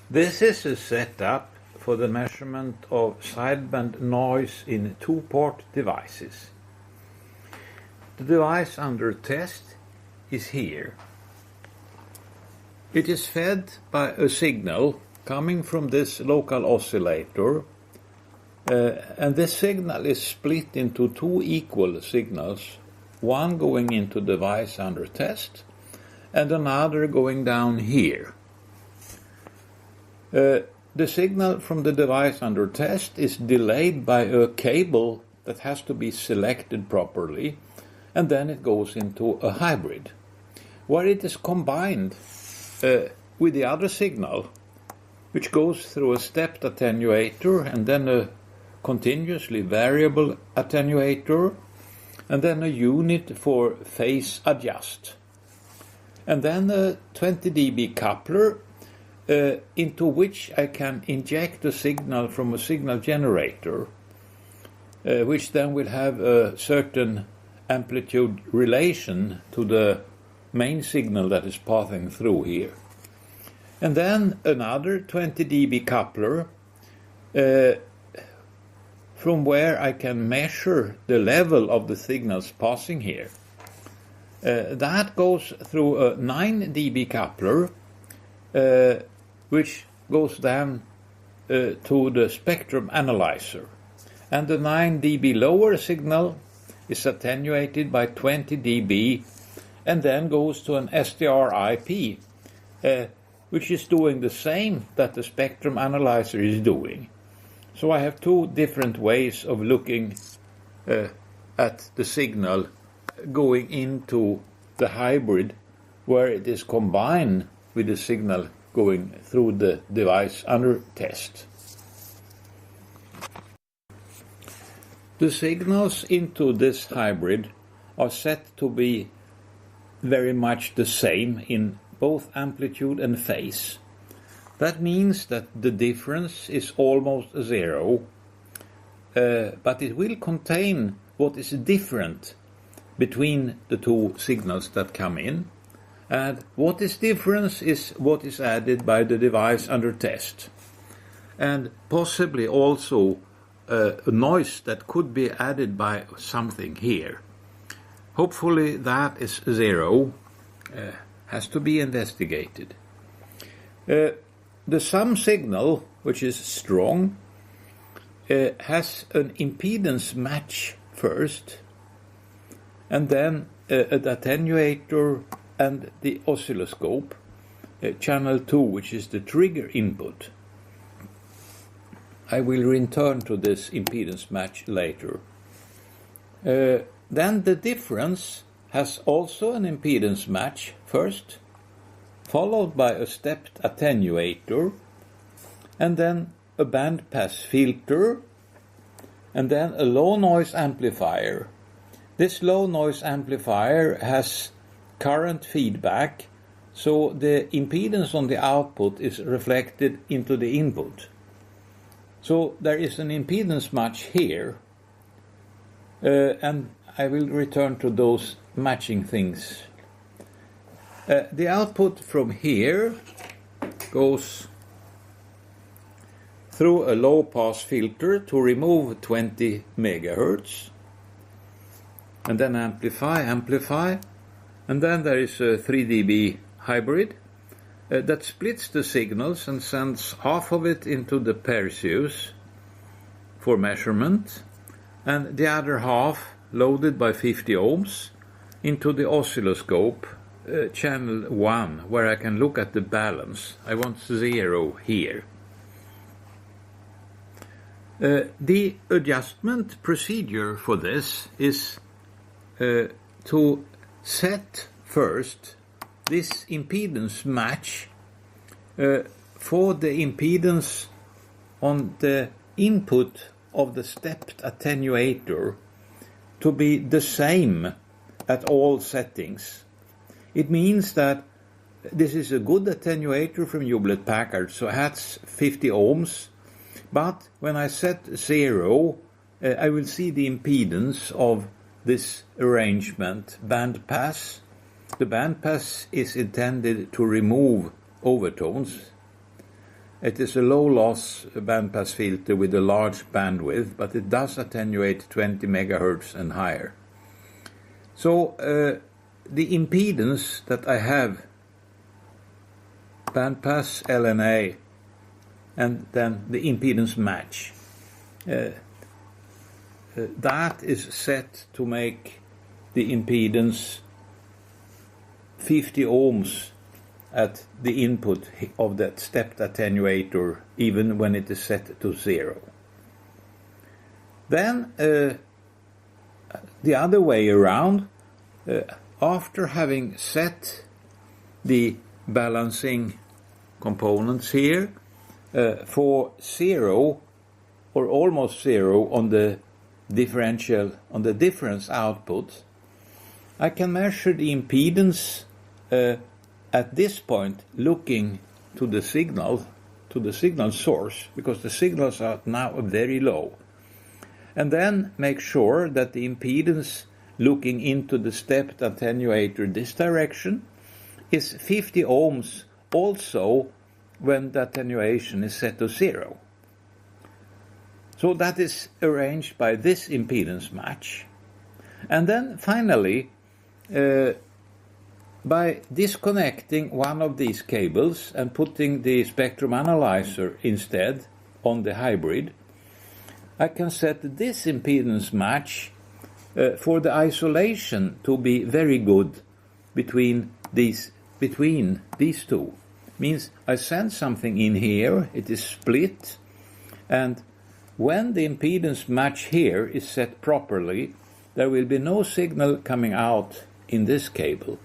This is a setup for the measurement of sideband noise in two-port devices. The device under test is here. It is fed by a signal coming from this local oscillator, and this signal is split into two equal signals, one going into the device under test and another going down here. The signal from the device under test is delayed by a cable that has to be selected properly, and then it goes into a hybrid, where it is combined with the other signal, which goes through a stepped attenuator and then a continuously variable attenuator, and then a unit for phase adjust, and then a 20 dB coupler into which I can inject a signal from a signal generator, which then will have a certain amplitude relation to the main signal that is passing through here. And then another 20 dB coupler from where I can measure the level of the signals passing here. That goes through a 9 dB coupler, which goes down to the spectrum analyzer. And the 9 dB lower signal is attenuated by 20 dB and then goes to an SDR-IP, which is doing the same that the spectrum analyzer is doing. So I have two different ways of looking at the signal going into the hybrid, where it is combined with the signal going through the device under test. The signals into this hybrid are set to be very much the same in both amplitude and phase. That means that the difference is almost zero, but it will contain what is different between the two signals that come in, and what is different is what is added by the device under test, and possibly also a noise that could be added by something here. Hopefully that is zero, has to be investigated. The sum signal, which is strong, has an impedance match first, and then an attenuator and the oscilloscope, channel 2, which is the trigger input. I will return to this impedance match later. Then the difference has also an impedance match first, followed by a stepped attenuator, and then a bandpass filter, and then a low noise amplifier. This low noise amplifier has current feedback, so the impedance on the output is reflected into the input. So there is an impedance match here, and I will return to those matching things. The output from here goes through a low pass filter to remove 20 megahertz, and then amplify, and then there is a 3 dB hybrid that splits the signals and sends half of it into the Perseus for measurement, and the other half, loaded by 50 ohms, into the oscilloscope, channel 1, where I can look at the balance. I want 0 here. The adjustment procedure for this is to set first this impedance match for the impedance on the input of the stepped attenuator to be the same at all settings. It means that this is a good attenuator from Hewlett-Packard, so it has 50 ohms, but when I set 0, I will see the impedance of this arrangement, bandpass. The bandpass is intended to remove overtones, It is a low-loss bandpass filter with a large bandwidth, but it does attenuate 20 megahertz and higher. So the impedance that I have, bandpass LNA, and then the impedance match, that is set to make the impedance 50 ohms at the input of that stepped attenuator, even when it is set to 0. Then the other way around, after having set the balancing components here for 0 or almost 0 on the differential, on the difference output, I can measure the impedance at this point, looking to the signal source, because the signals are now very low, and then make sure that the impedance looking into the stepped attenuator this direction is 50 ohms also when the attenuation is set to 0. So that is arranged by this impedance match. And then finally, by disconnecting one of these cables and putting the spectrum analyzer instead on the hybrid, I can set this impedance match for the isolation to be very good between these two. Means I send something in here, it is split, and when the impedance match here is set properly, there will be no signal coming out in this cable.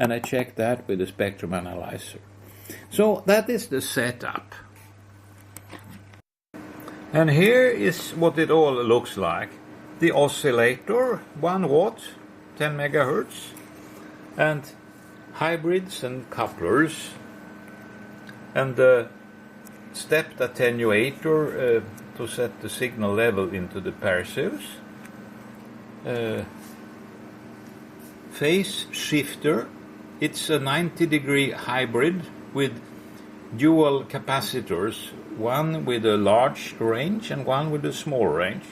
And I check that with the spectrum analyzer. So that is the setup. And here is what it all looks like. The oscillator, 1 watt, 10 megahertz, and hybrids and couplers, and the stepped attenuator to set the signal level into the parsecs. Phase shifter. It's a 90-degree hybrid with dual capacitors, one with a large range and one with a small range.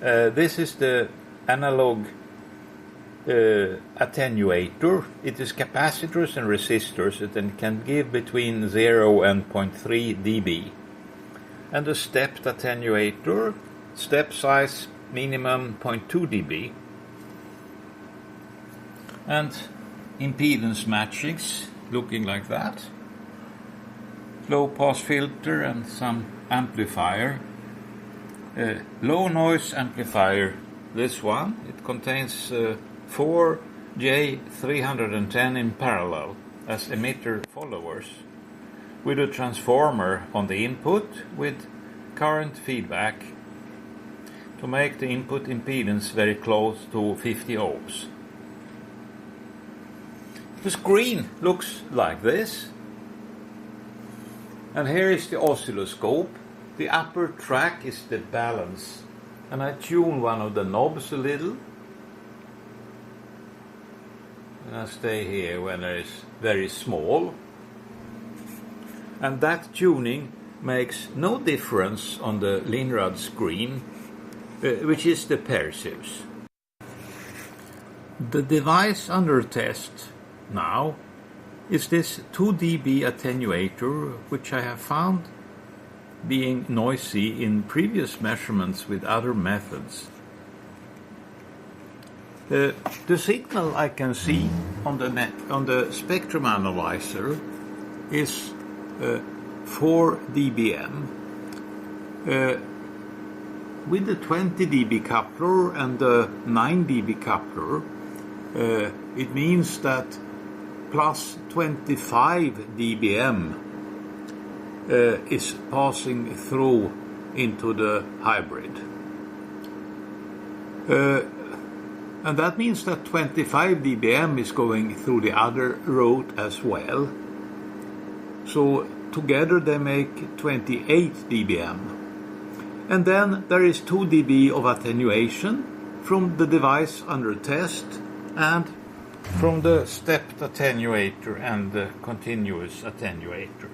This is the analog attenuator. It is capacitors and resistors that can give between 0 and 0.3 dB. And the stepped attenuator, step size minimum 0.2 dB. And impedance matchings looking like that. Low pass filter and some amplifier. Low noise amplifier, this one. It contains 4 J310 in parallel as emitter followers, with a transformer on the input with current feedback to make the input impedance very close to 50 ohms. The screen looks like this, and here is the oscilloscope. The upper track is the balance, and I tune one of the knobs a little, and I stay here when it is very small, and that tuning makes no difference on the Linrad screen, which is the parsecs. The device under test now is this 2 dB attenuator, which I have found being noisy in previous measurements with other methods. The signal I can see on the spectrum analyzer is 4 dBm. With the 20 dB coupler and the 9 dB coupler, it means that plus 25 dBm is passing through into the hybrid. And that means that 25 dBm is going through the other route as well. So together they make 28 dBm. And then there is 2 dB of attenuation from the device under test and from the stepped attenuator and the continuous attenuator.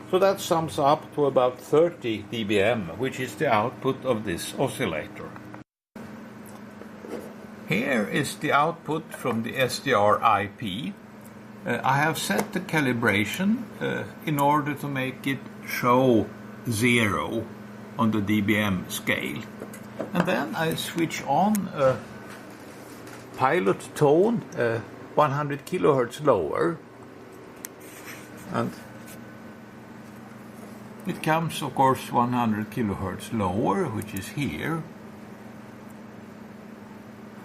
So that sums up to about 30 dBm, which is the output of this oscillator. Here is the output from the SDR IP. I have set the calibration in order to make it show 0 on the dBm scale. And then I switch on a pilot tone 100 kilohertz lower, and it comes of course 100 kilohertz lower, which is here.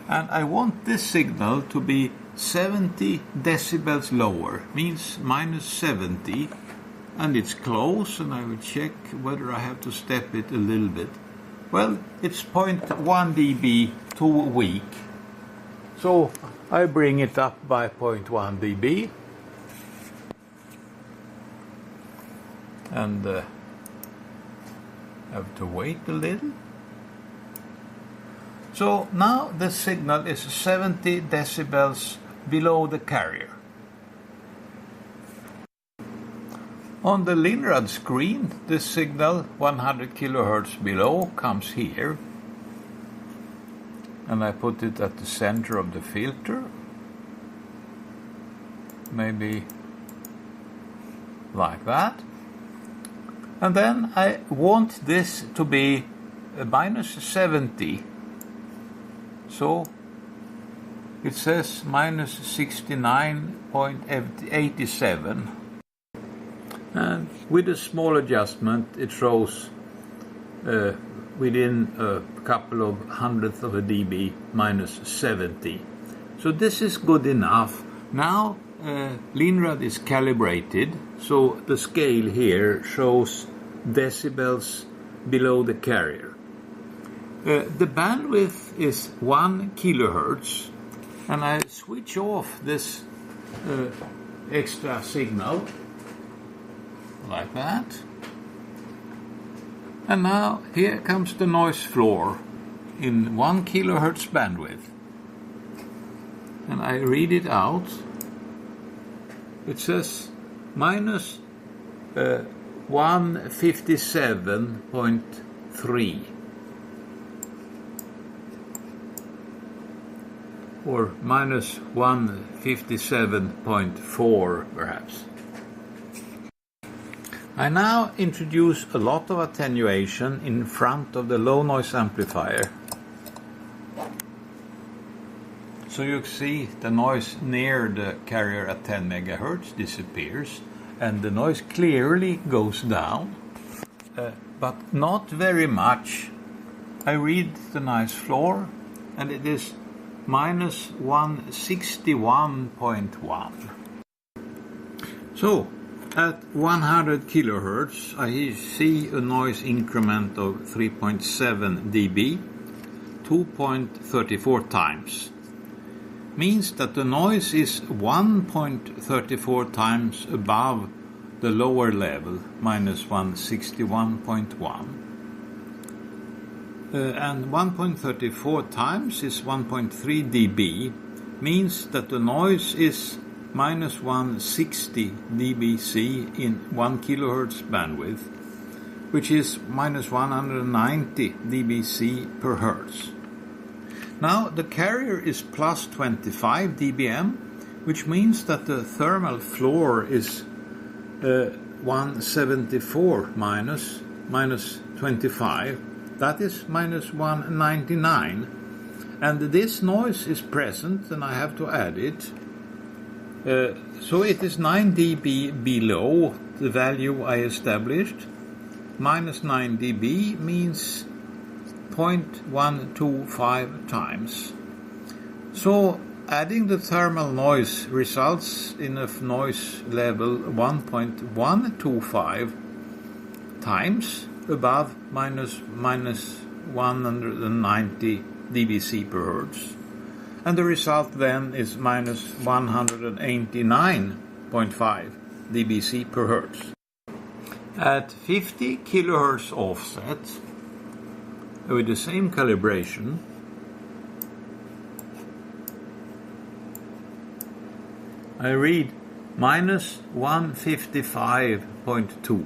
And I want this signal to be 70 decibels lower, means minus 70, and it's close, and I will check whether I have to step it a little bit. Well, it's 0.1 dB too weak, so I bring it up by 0.1 dB, and have to wait a little. So now the signal is 70 decibels below the carrier. On the Linrad screen, this signal 100 kilohertz below comes here, and I put it at the center of the filter, maybe like that. And then I want this to be minus 70. So it says minus 69.87, and with a small adjustment it shows within a couple of hundredths of a dB minus 70. So this is good enough. Now Linrad is calibrated, so the scale here shows decibels below the carrier. The bandwidth is 1 kilohertz, and I switch off this extra signal like that. And now here comes the noise floor in 1 kilohertz bandwidth, and I read it out. It says minus 157.3. or minus 157.4 perhaps. I now introduce a lot of attenuation in front of the low noise amplifier. So you see the noise near the carrier at 10 MHz disappears, and the noise clearly goes down, but not very much. I read the noise floor, and it is minus 161.1. So at 100 kilohertz I see a noise increment of 3.7 dB, 2.34 times. Means that the noise is 1.34 times above the lower level, minus 161.1. And 1.34 times is 1.3 dB, means that the noise is minus 160 dBc in 1 kilohertz bandwidth, which is minus 190 dBc per hertz. Now the carrier is plus 25 dBm, which means that the thermal floor is 174 minus 25. That is minus 199, and this noise is present, and I have to add it. So it is 9 dB below the value I established. Minus 9 dB means 0.125 times. So adding the thermal noise results in a noise level 1.125 times above minus 190 dBc per hertz. And the result then is minus 189.5 dBc per hertz. At 50 kilohertz offset, with the same calibration, I read minus 155.2.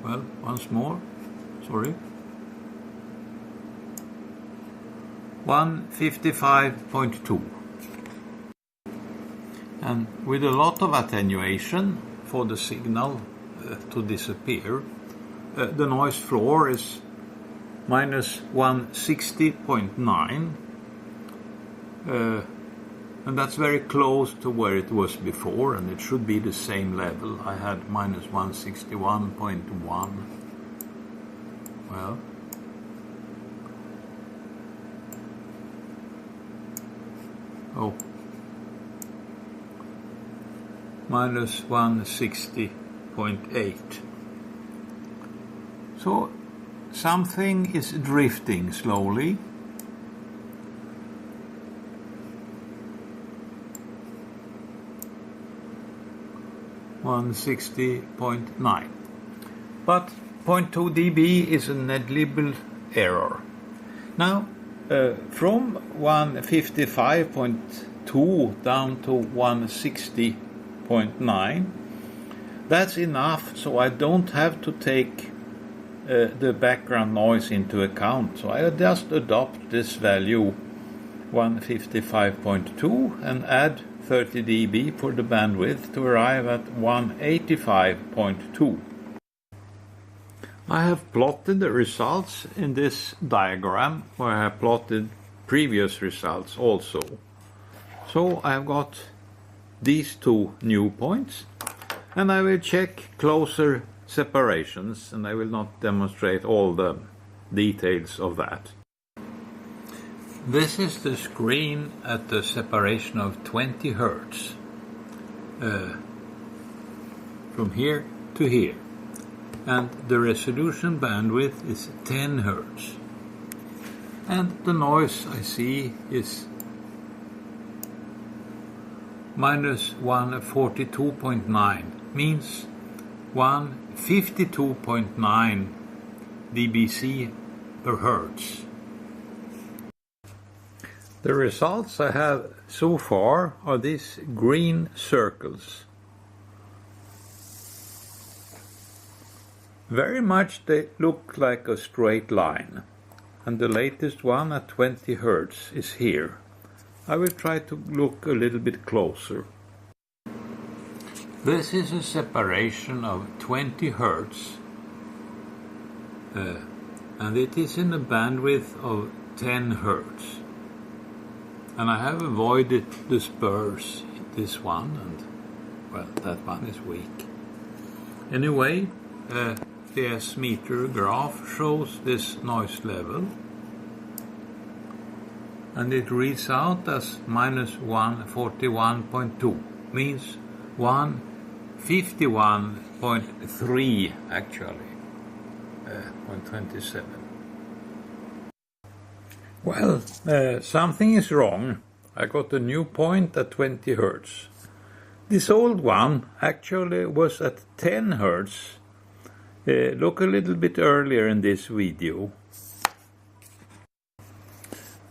Well, once more, sorry. 155.2. And with a lot of attenuation for the signal to disappear, the noise floor is minus 160.9, and that's very close to where it was before, and it should be the same level. I had minus 161.1. Well, oh, minus 160.8. So something is drifting slowly. (160.9). But 0.2 dB is a negligible error. Now, from 155.2 down to 160.9, that's enough, so I don't have to take the background noise into account. So I just adopt this value 155.2 and add 30 dB for the bandwidth to arrive at 185.2. I have plotted the results in this diagram where I have plotted previous results also. So I've got these two new points, and I will check closer separations, and I will not demonstrate all the details of that. This is the screen at the separation of 20 Hertz from here to here, and the resolution bandwidth is 10 Hertz, and the noise I see is minus 142.9, means 152.9 dBc per Hertz. The results I have so far are these green circles. Very much they look like a straight line, and the latest one at 20 Hertz is here. I will try to look a little bit closer. This is a separation of 20 Hertz, and it is in a bandwidth of 10 Hertz. And I have avoided the spurs in this one, and well, that one is weak. Anyway, the S-meter graph shows this noise level, and it reads out as minus 141.2, means 151.3 actually, 0.27. Well, something is wrong. I got a new point at 20 Hertz. This old one actually was at 10 Hertz. Look a little bit earlier in this video.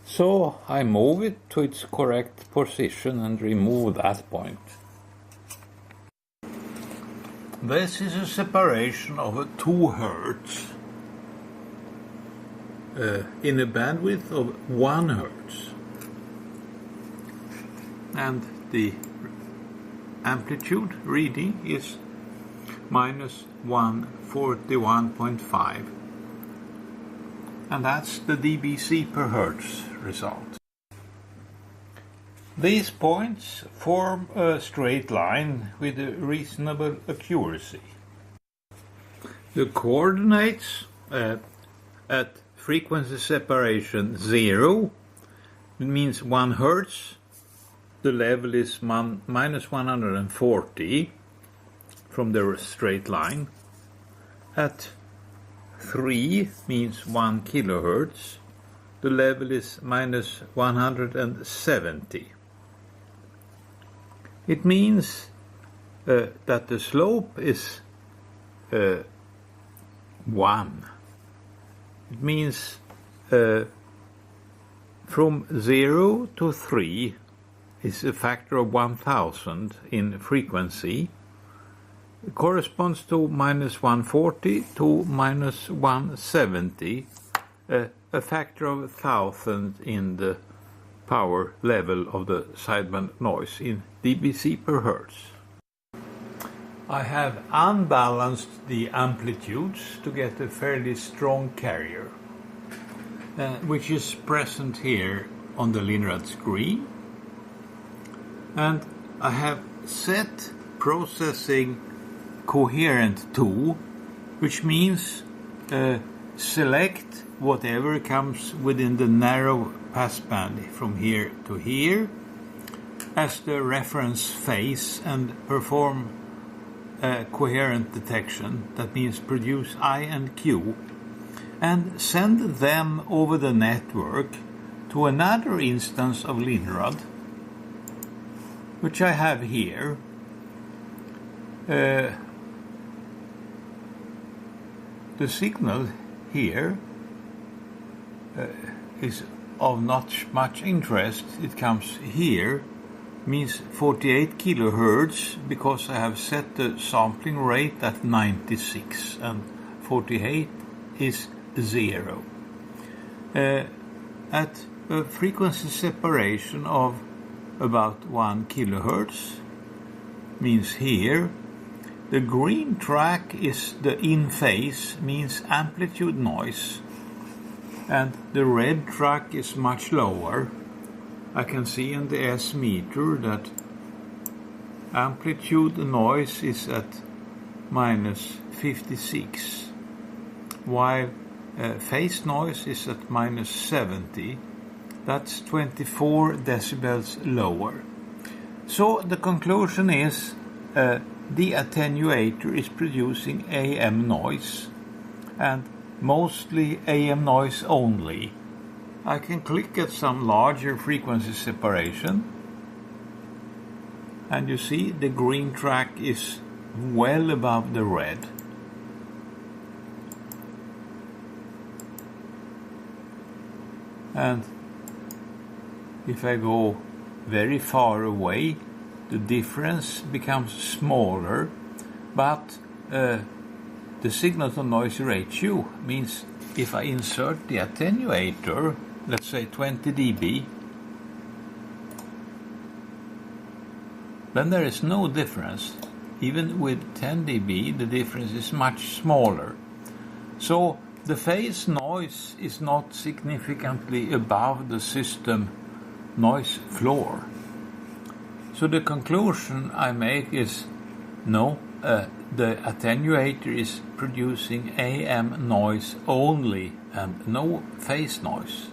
So I move it to its correct position and remove that point. This is a separation of 2 Hertz. In a bandwidth of 1 Hertz, and the amplitude reading is minus 141.5, and that's the dBc per Hertz result. These points form a straight line with a reasonable accuracy. The coordinates at frequency separation 0, it means 1 Hertz, the level is minus 140 from the straight line. At 3 means 1 kilohertz, the level is minus 170. It means that the slope is 1. It means from 0 to 3 is a factor of 1000 in frequency. It corresponds to -140 to -170, a factor of 1000 in the power level of the sideband noise in dBc per hertz. I have unbalanced the amplitudes to get a fairly strong carrier, which is present here on the Linrad screen. And I have set processing coherent to, which means select whatever comes within the narrow passband from here to here as the reference phase and perform coherent detection. That means produce I and Q and send them over the network to another instance of Linrad, which I have here. The signal here is of not much interest. It comes here, means 48 kilohertz, because I have set the sampling rate at 96 and 48 is 0. At a frequency separation of about 1 kilohertz, means here, the green track is the in phase, means amplitude noise, and the red track is much lower. I can see in the S meter that amplitude noise is at -56, while phase noise is at -70. That's 24 decibels lower. So the conclusion is the attenuator is producing AM noise, and mostly AM noise only. I can click at some larger frequency separation, and you see the green track is well above the red. And if I go very far away, the difference becomes smaller, but the signal to noise ratio means if I insert the attenuator, let's say 20 dB, then there is no difference. Even with 10 dB, the difference is much smaller. So the phase noise is not significantly above the system noise floor. So the conclusion I make is no, the attenuator is producing AM noise only and no phase noise.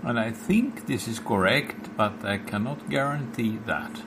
And I think this is correct, but I cannot guarantee that.